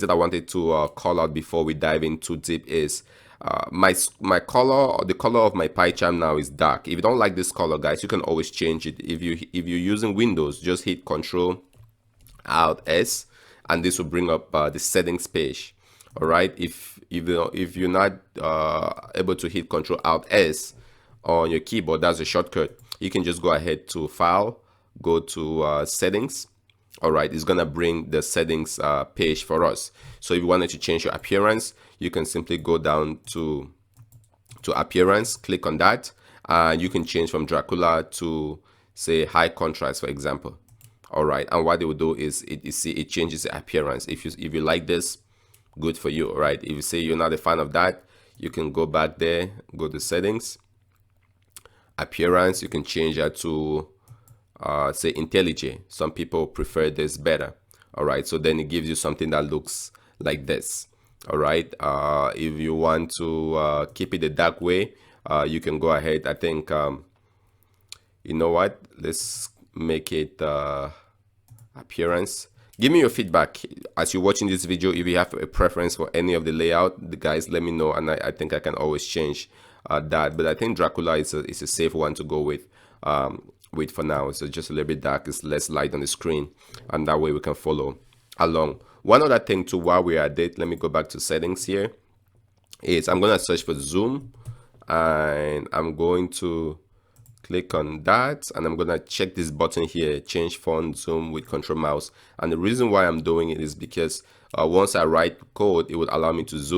that I wanted to call out before we dive in too deep is my color, or the color of my Pycharm now is dark. If you don't like this color, guys, you can always change it. If you're using Windows, just hit Control Alt S, and this will bring up the settings page. All right. If you're not able to hit Control Alt S on your keyboard, that's a shortcut. You can just go ahead to File, go to Settings. All right, it's gonna bring the settings page for us. So if you wanted to change your appearance, you can simply go down to appearance, click on that, and you can change from Dracula to, say, high contrast, for example. All right, and what it will do is it changes the appearance. If you like this, good for you. All right, if you say you're not a fan of that, you can go back there, go to settings, appearance. You can change that to say IntelliJ. Some people prefer this better. All right, so then it gives you something that looks like this. All right, if you want to keep it a dark way, you can go ahead. I think you know what, let's make it appearance. Give me your feedback as you're watching this video. If you have a preference for any of the layout, the guys, let me know, and I think I can always change that. But I think Dracula is a safe one to go with for now. So just a little bit dark, it's less light on the screen, and that way we can follow along. One other thing too, while we are at it, let me go back to settings here, is I'm going to search for zoom, and I'm going to click on that, and I'm gonna check this button here, change font zoom with control mouse. And the reason why I'm doing it is because once I write code, it would allow me to zoom